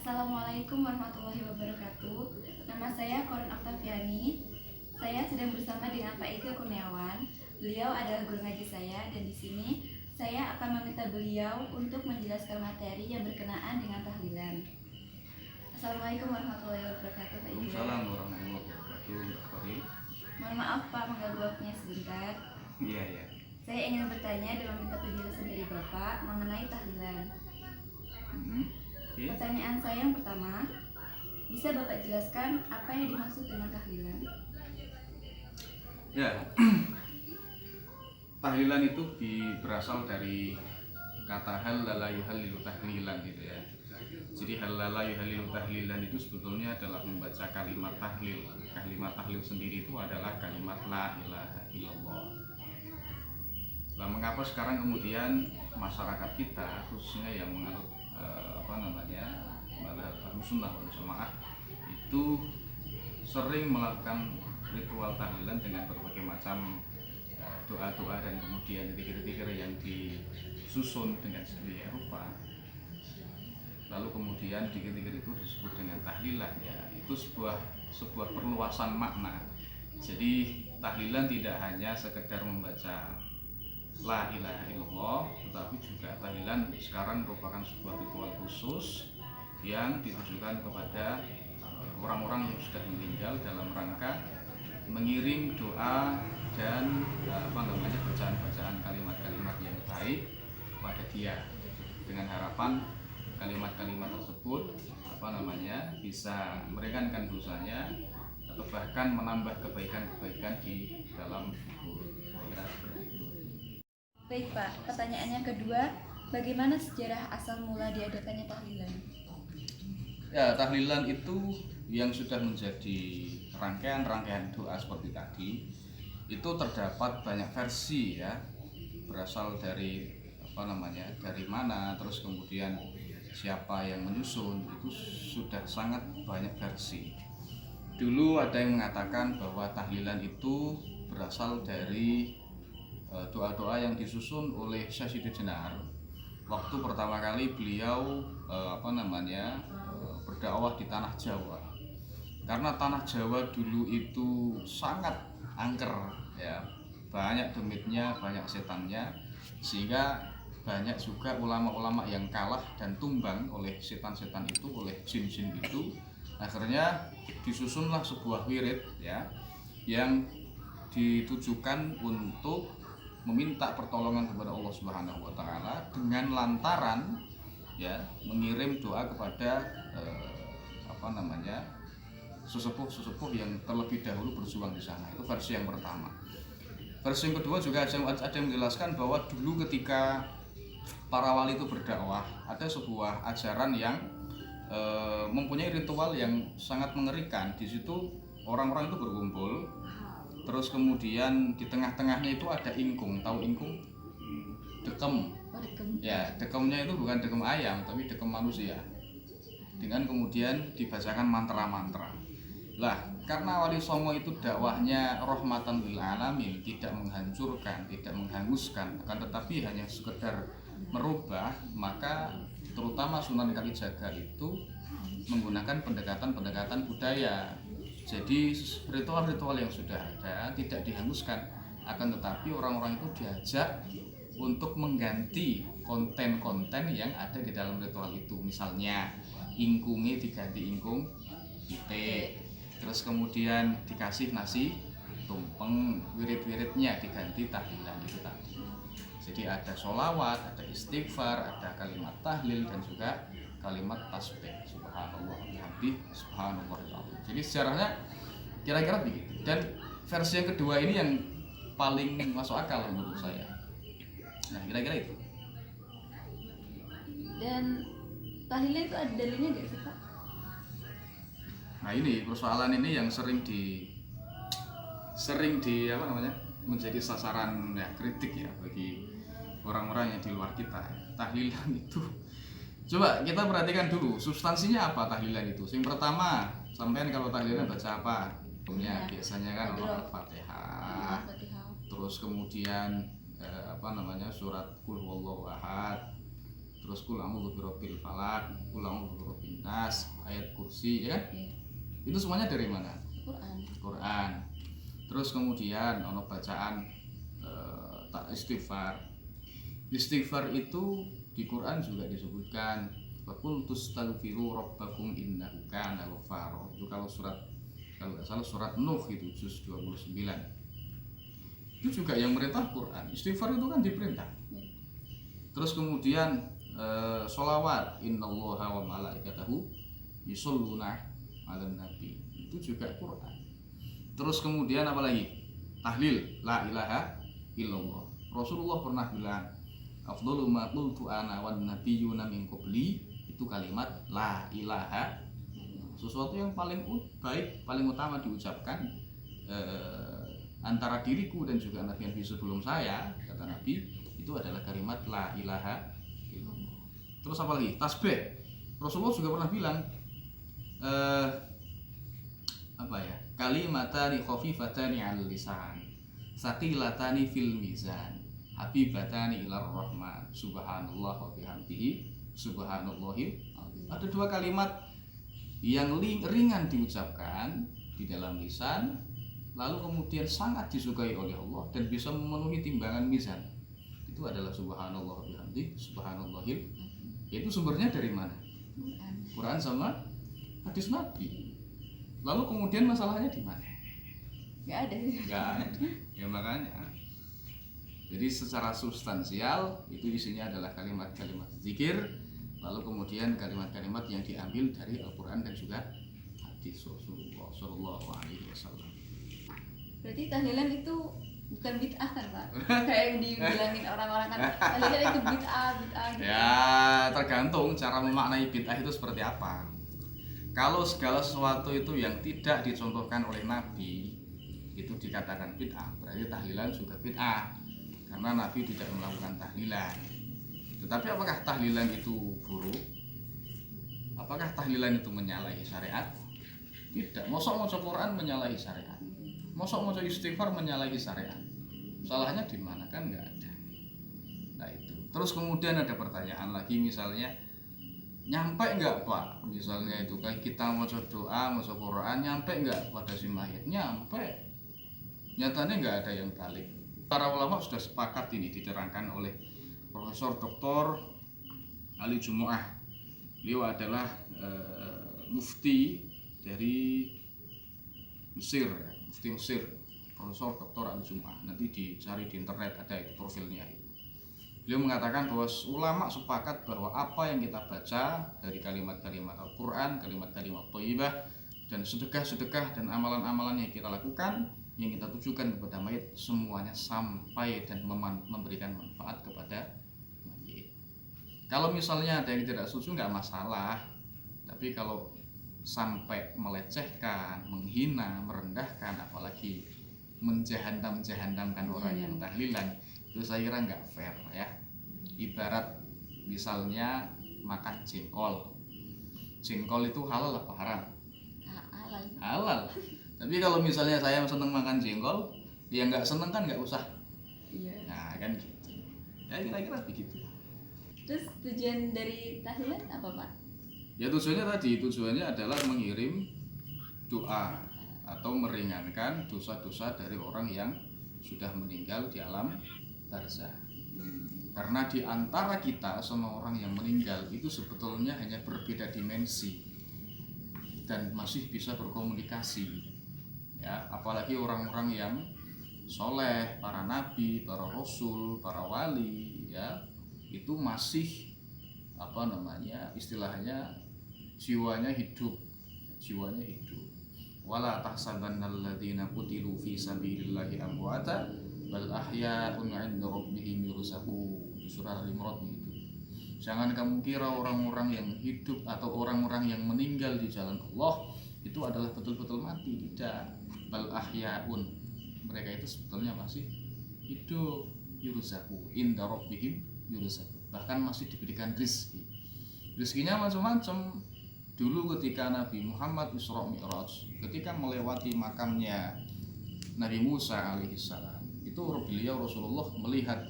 Assalamualaikum warahmatullahi wabarakatuh. Nama saya Korin Oktaviani. Saya sedang bersama dengan Pak Ike Kurniawan. Beliau adalah guru ngaji saya dan di sini saya akan meminta beliau untuk menjelaskan materi yang berkenaan dengan tahlilan. Assalamualaikum warahmatullahi wabarakatuh, Pak Ike. Waalaikumsalam warahmatullahi wabarakatuh, Mbak Korin. Mohon maaf Pak, mengganggu waktunya sebentar. Iya. Saya ingin bertanya dan meminta penjelasan dari Bapak mengenai tahlilan. Okay. Pertanyaan saya yang pertama, bisa Bapak jelaskan apa yang dimaksud dengan tahlilan? Ya, tahlilan itu berasal dari kata halala yuhallilu tahlilan gitu ya. Jadi halala yuhallilu tahlilan itu sebetulnya adalah membaca kalimat tahlil. Kalimat tahlil sendiri itu adalah kalimat la ilaha illallah. Nah, mengapa sekarang kemudian masyarakat kita khususnya yang menganut mazhab Ahlussunnah wal Jamaah itu sering melakukan ritual tahlilan dengan berbagai macam doa-doa dan kemudian zikir-zikir yang disusun dengan sedemikian rupa. Lalu kemudian zikir-zikir itu disebut dengan tahlilan, ya itu sebuah perluasan makna. Jadi tahlilan tidak hanya sekedar membaca la ilaha illallah, tetapi juga tahlilan sekarang merupakan sebuah ritual khusus yang ditujukan kepada orang-orang yang sudah meninggal dalam rangka mengirim doa dan bacaan-bacaan kalimat-kalimat yang baik kepada dia, dengan harapan kalimat-kalimat tersebut bisa meringankan dosanya atau bahkan menambah kebaikan-kebaikan di dalam kubur. Baik Pak, pertanyaannya kedua, bagaimana sejarah asal mula diadakannya tahlilan? Ya, tahlilan itu yang sudah menjadi rangkaian-rangkaian doa seperti tadi, itu terdapat banyak versi ya, berasal dari dari mana, terus kemudian siapa yang menyusun, itu sudah sangat banyak versi. Dulu ada yang mengatakan bahwa tahlilan itu berasal dari doa-doa yang disusun oleh Syekh Siti Jenar waktu pertama kali beliau berdakwah di tanah Jawa. Karena tanah Jawa dulu itu sangat angker ya, banyak demitnya, banyak setannya, sehingga banyak juga ulama-ulama yang kalah dan tumbang oleh setan-setan itu, oleh jin-jin itu. Akhirnya disusunlah sebuah wirid ya, yang ditujukan untuk meminta pertolongan kepada Allah Subhanahu wa taala dengan lantaran ya mengirim doa kepada sesepuh-sesepuh yang terlebih dahulu berjuang di sana. Itu versi yang pertama. Versi yang kedua juga ada yang menjelaskan bahwa dulu ketika para wali itu berdakwah, ada sebuah ajaran yang mempunyai ritual yang sangat mengerikan. Di situ orang-orang itu berkumpul, terus kemudian di tengah-tengahnya itu ada ingkung. Tahu ingkung? Dekem. Ya, dekemnya itu bukan dekem ayam, tapi dekem manusia. Dengan kemudian dibacakan mantra-mantra. Lah, karena Wali Songo itu dakwahnya rahmatan lil alamin, tidak menghancurkan, tidak menghanguskan, akan tetapi hanya sekedar merubah, maka terutama Sunan Kalijaga itu menggunakan pendekatan-pendekatan budaya. Jadi ritual-ritual yang sudah ada tidak dihanguskan, akan tetapi orang-orang itu diajak untuk mengganti konten-konten yang ada di dalam ritual itu. Misalnya ingkungnya diganti ingkung pitik, terus kemudian dikasih nasi tumpeng, wirid-wiridnya diganti tahlilan itu tadi. Jadi ada sholawat, ada istighfar, ada kalimat tahlil dan juga kalimat tasbih, subhanallah bihamdi, subhanallahil azim. Jadi sejarahnya kira-kira begitu. Dan versi yang kedua ini yang paling masuk akal menurut saya. Nah, kira-kira itu. Dan tahlilan itu ada dalilnya nggak sih Pak? Nah, ini persoalan ini yang sering menjadi sasaran ya, kritik ya bagi orang-orang yang di luar kita. Tahlilan itu, coba kita perhatikan dulu substansinya apa tahlilan itu. Yang pertama, sampean kalau tahlilan baca apa? Biasanya kan Al-Fatihah. Terus kemudian surat Qul huwallahu ahad, terus Qul a'udzu birabbil falaq, Qul a'udzu birabbin Nas, ayat kursi, ya kan? Iya. Itu semuanya dari mana? Quran. Quran. Terus kemudian ono bacaan tak istighfar. Istighfar itu di Quran juga disebutkan Qul tastaghfiru rabbakum innahu kana ghaffara. Itu kalau nggak salah surat Nuh itu juz 29. Itu juga yang merintah Quran. Istighfar itu kan diperintah. Terus kemudian sholawat innallaha wa malaikatahu yusholluna 'alan nabi. Itu juga Quran. Terus kemudian apa lagi? Tahlil la ilaha illallah. Rasulullah pernah bilang afdhalu ma qultu ana wan nabiyyuna min qabli, itu kalimat la ilaha, sesuatu yang paling baik, paling utama diucapkan antara diriku dan juga nabi-nabi sebelum saya, kata Nabi, itu adalah kalimat la ilaha illallah. Terus apa lagi? Tasbih. Rasulullah juga pernah bilang apa ya? Kalimatani khafifatani 'alal lisan, saqilatani fil mizan, habibatani ilar rahman, subhanallah wa bihamdihi, subhanallahil azim. Ada dua kalimat yang ringan diucapkan di dalam lisan, lalu kemudian sangat disukai oleh Allah dan bisa memenuhi timbangan mizan. Itu adalah subhanallah wa bihamdihi, subhanallahil. Itu sumbernya dari mana? Quran sama hadis Nabi. Lalu kemudian masalahnya di mana? Nggak ada. Nggak ada. Ya makanya. Jadi secara substansial itu isinya adalah kalimat-kalimat zikir, lalu kemudian kalimat-kalimat yang diambil dari Al-Quran dan juga hadis Rasulullah Shallallahu Alaihi Wasallam. Berarti tahlilan itu bukan bid'ah kan Pak? Kayak yang dibilangin orang-orang kan tahlilan itu bid'ah gitu. Ya tergantung cara memaknai bid'ah itu seperti apa. Kalau segala sesuatu itu yang tidak dicontohkan oleh Nabi itu dikatakan bid'ah, berarti tahlilan juga bid'ah karena Nabi tidak melakukan tahlilan. Tetapi apakah tahlilan itu buruk? Apakah tahlilan itu menyalahi syariat? Tidak. Mosok maca Quran menyalahi syariat, mosok maca istighfar menyalahi syariat. Salahnya di mana? Kan nggak ada. Nah itu. Terus kemudian ada pertanyaan lagi, misalnya nyampe nggak Pak? Misalnya itu kayak kita maca doa, maca Quran, nyampe nggak pada si mayit? Nyampe. Nyatanya nggak ada yang balik. Para ulama sudah sepakat, ini diterangkan oleh Profesor Dr. Ali Jumu'ah. Beliau adalah mufti dari Mesir, mufti Mesir, Profesor Dr. Ali Jumu'ah. Nanti dicari di internet, ada itu profilnya. Beliau mengatakan bahwa ulama sepakat bahwa apa yang kita baca dari kalimat-kalimat Al-Quran, kalimat-kalimat thayyibah, dan sedekah-sedekah dan amalan-amalan yang kita lakukan, yang kita tujukan kepada mayit, semuanya sampai dan memberikan manfaat kepada mayit. Kalau misalnya ada yang tidak setuju nggak masalah, tapi kalau sampai melecehkan, menghina, merendahkan, apalagi menjahandamkan orang yang tahlilan, itu saya kira nggak fair ya. Ibarat misalnya makan jengkol itu halal apa haram? Halal. Tapi kalau misalnya saya seneng makan jengkol, ya nggak seneng kan nggak usah. Iya. Nah kan gitu. Ya kira-kira begitu. Terus tujuan dari tahlilan apa Pak? Ya tujuannya adalah mengirim doa atau meringankan dosa-dosa dari orang yang sudah meninggal di alam barzah. Karena di antara kita sama orang yang meninggal itu sebetulnya hanya berbeda dimensi dan masih bisa berkomunikasi. Ya, apalagi orang-orang yang soleh, para nabi, para rasul, para wali, ya, itu masih istilahnya jiwanya hidup. Wala tahsabannal ladzina qutilu fi sabilillahi amwata bal ahya'un 'inda rabbihim yurzaqun. Di surah Al-Imran itu. Jangan kamu kira orang-orang yang hidup atau orang-orang yang meninggal di jalan Allah itu adalah betul-betul mati. Tidak. Bal ahya'un, mereka itu sebetulnya masih hidup, yurzaqun 'inda rabbihim yurzaqun. Bahkan masih diberikan rezeki. Rezekinya macam-macam. Dulu ketika Nabi Muhammad Isra Mi'raj, ketika melewati makamnya Nabi Musa alaihissalam, itu beliau Rasulullah melihat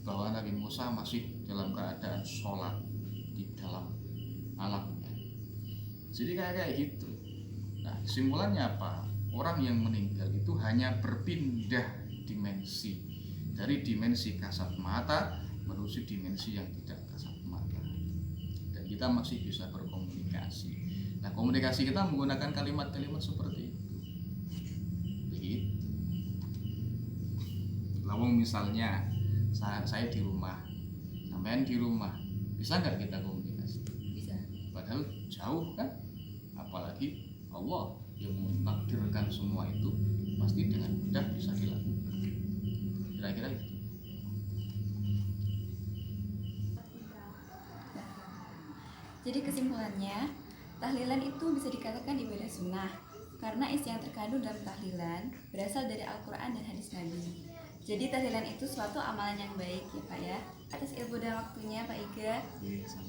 bahwa Nabi Musa masih dalam keadaan sholat di dalam alamnya. Jadi kayak gitu. Nah, kesimpulannya apa? Orang yang meninggal itu hanya berpindah dimensi dari dimensi kasat mata menuju dimensi yang tidak kasat mata, dan kita masih bisa berkomunikasi. Nah, komunikasi kita menggunakan kalimat-kalimat seperti itu. Begitu. Lawang misalnya saya di rumah, sampean di rumah, bisa nggak kita komunikasi? Bisa. Padahal jauh kan, apalagi Allah yang menakdirkan semua itu pasti dengan mudah bisa dilakukan. Kira-kira gitu. Jadi kesimpulannya, tahlilan itu bisa dikatakan ibadah sunnah karena isi yang terkandung dalam tahlilan berasal dari Al-Quran dan hadis Nabi. Jadi tahlilan itu suatu amalan yang baik ya Pak ya. Atas ilmu dan waktunya Pak Iga.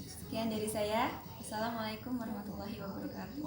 Sekian dari saya. Assalamualaikum warahmatullahi wabarakatuh.